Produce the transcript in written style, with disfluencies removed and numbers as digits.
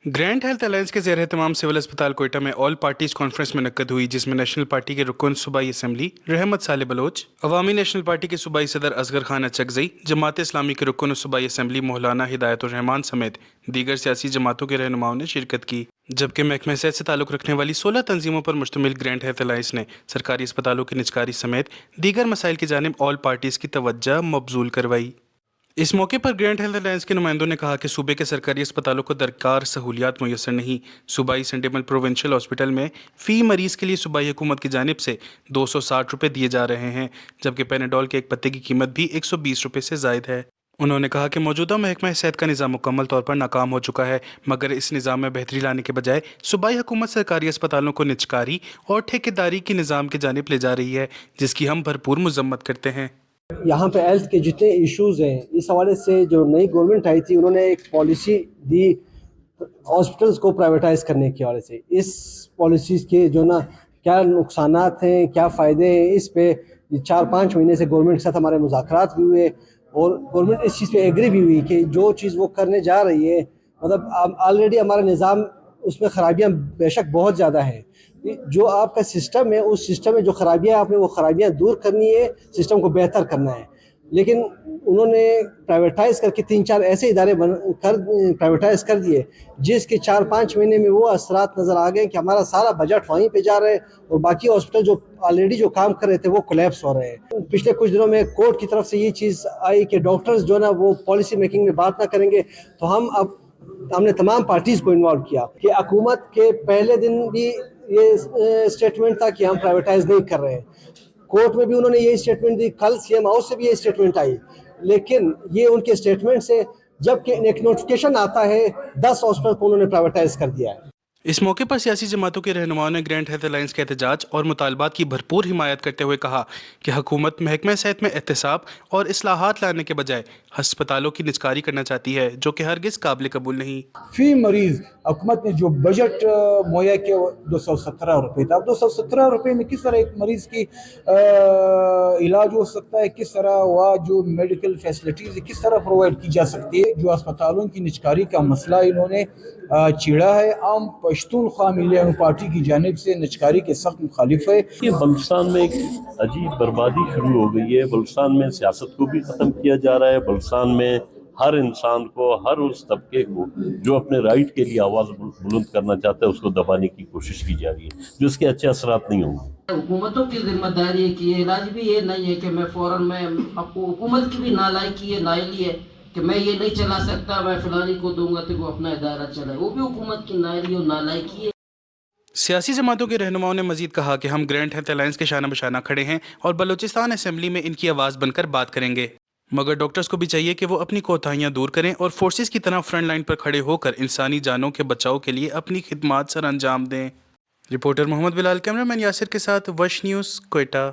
Grand health alliance के ज़ेर एहतमाम civil अस्पताल कोयटा में ऑल पार्टीज कॉन्फ्रेंस मुनक्कद हुई, जिसमें नेशनल पार्टी के रुकन सूबाई असम्बली रहमत साले बलोच, अवामी नेशनल पार्टी के सूबाई सदर असगर खान अचकजई, जमात इस्लामी के रुकन सूबाई असम्बली मौलाना हिदायतुर रहमान समेत दीगर सियासी जमातों के रहनुमाओं ने शिरकत की। जबकि महकमा सेहत से ताल्लुक़ रखने वाली 16 तंजीमों पर मुश्तमिल ग्रैंड हेल्थ अलायंस ने सरकारी अस्पतालों की निजकारी समेत दीगर मसाइल की जानिब ऑल पार्टीज़ की तवज्जो मबजूल करवाई। इस मौके पर ग्रैंड हेल्थ अलायंस के नुमाइंदों ने कहा कि सूबे के सरकारी अस्पतालों को दरकार सहूलियात मुयसर नहीं। सूबाई संडेमल प्रोविंशियल हॉस्पिटल में फ़ी मरीज़ के लिए सूबाई हुकूमत की जानिब से 260 रुपये दिए जा रहे हैं, जबकि पेनाडोल के एक पत्ते की कीमत भी 120 रुपये से ज़ायद है। उन्होंने कहा कि मौजूदा महकमा सेहत का निज़ाम मुकम्मल तौर पर नाकाम हो चुका है, मगर इस निज़ाम में बेहतरी लाने के बजाय सूबाई हुकूमत सरकारी अस्पतालों को निजकारी और ठेकेदारी की निज़ाम की जानिब ले जा रही है, जिसकी हम भरपूर मजम्मत करते हैं। यहाँ पे हेल्थ के जितने इश्यूज़ हैं, इस हवाले से जो नई गवर्नमेंट आई थी, उन्होंने एक पॉलिसी दी हॉस्पिटल्स को प्राइवेटाइज़ करने के हवाले से। इस पॉलिसीज़ के जो ना क्या नुकसानात हैं, क्या फ़ायदे हैं, इस पे 4-5 महीने से गवर्नमेंट के साथ हमारे मुज़ाकरात भी हुए और गवर्नमेंट इस चीज़ पे एग्री भी हुई कि जो चीज़ वो करने जा रही है, मतलब ऑलरेडी हमारा निज़ाम उसमें ख़राबियाँ बेशक बहुत ज़्यादा हैं। जो आपका सिस्टम है, उस सिस्टम में जो खराबियाँ आपने वो खराबियाँ दूर करनी है, सिस्टम को बेहतर करना है। लेकिन उन्होंने प्राइवेटाइज़ करके 3-4 ऐसे इदारे प्राइवेटाइज़ कर दिए, जिसके 4-5 महीने में वो असरात नज़र आ गए कि हमारा सारा बजट वहीं पे जा रहा है और बाकी हॉस्पिटल जो ऑलरेडी जो काम कर रहे थे वो कोलैप्स हो रहे हैं। पिछले कुछ दिनों में कोर्ट की तरफ से ये चीज़ आई कि डॉक्टर्स जो ना वो पॉलिसी मेकिंग में बात ना करेंगे, तो हमने तमाम पार्टीज़ को इन्वॉल्व किया कि हुकूमत के पहले दिन भी ये स्टेटमेंट था कि हम प्राइवेटाइज नहीं कर रहे हैं। कोर्ट में भी उन्होंने यही स्टेटमेंट दी, कल सीएम हाउस से भी यही स्टेटमेंट आई, लेकिन ये उनके स्टेटमेंट से जबकि एक नोटिफिकेशन आता है 10 हॉस्पिटल को उन्होंने प्राइवेटाइज कर दिया है। इस मौके पर सियासी जमातों के रहनुमाओं ने ग्रैंड हेल्थ अलायंस के एहतजाज और मुतालबात की भरपूर हिमायत करते हुए कहा कि हुकूमत महकमा सेहत में एहतसाब और इस्लाहात लाने के बजाय अस्पतालों की निजकारी करना चाहती है, जो कि हरगिज़ काबिल कबूल नहीं। फी मरीज़ हुकूमत ने जो बजट मुहैया किया 217 रुपये था। अब 217 रुपये में किस तरह एक मरीज़ की इलाज हो सकता है, किस तरह वह जो मेडिकल फैसिलिटीज़ किस तरह प्रोवाइड की जा सकती है। जो अस्पतालों की निजकारी का मसला इन्होंने छेड़ा है। आम पश्तूनख्वा मिलियन पार्टी की जानिब से निजकारी के सख्त मुखालिफ है। कि बलूचिस्तान में एक अजीब बर्बादी शुरू हो गई है। बलूचिस्तान में सियासत को भी ख़त्म किया जा रहा है। बलूचिस्तान में हर इंसान को, हर उस तबके को जो अपने राइट के लिए आवाज़ बुलंद करना चाहता है, उसको दबाने की कोशिश की जा रही है, जो इसके अच्छे असरात नहीं होंगे। हुकूमतों की जिम्मेदारी है कि ये इलाज भी ये नहीं है कि मैं फ़ौरन में आपको, हुकूमत की भी नालायकी है, नाइली है कि मैं ये नहीं चला सकता, मैं फलानी को दूंगा तो वो अपना इदारा चलाए, वो भी हुकूमत की नाइली और नालायकी है। सियासी जमातों के रहनुमाओं ने मजीद कहा कि हम ग्रैंड हेल्थ अलायंस के शाना बशाना खड़े हैं और बलूचिस्तान असेंबली में इनकी आवाज़ बनकर बात करेंगे, मगर डॉक्टर्स को भी चाहिए कि वो अपनी कोताहियां दूर करें और फोर्सेस की तरह फ्रंट लाइन पर खड़े होकर इंसानी जानों के बचाव के लिए अपनी खिदमात सर अंजाम दें। रिपोर्टर मोहम्मद बिलाल, कैमरामैन यासिर के साथ वश न्यूज़, कोयटा।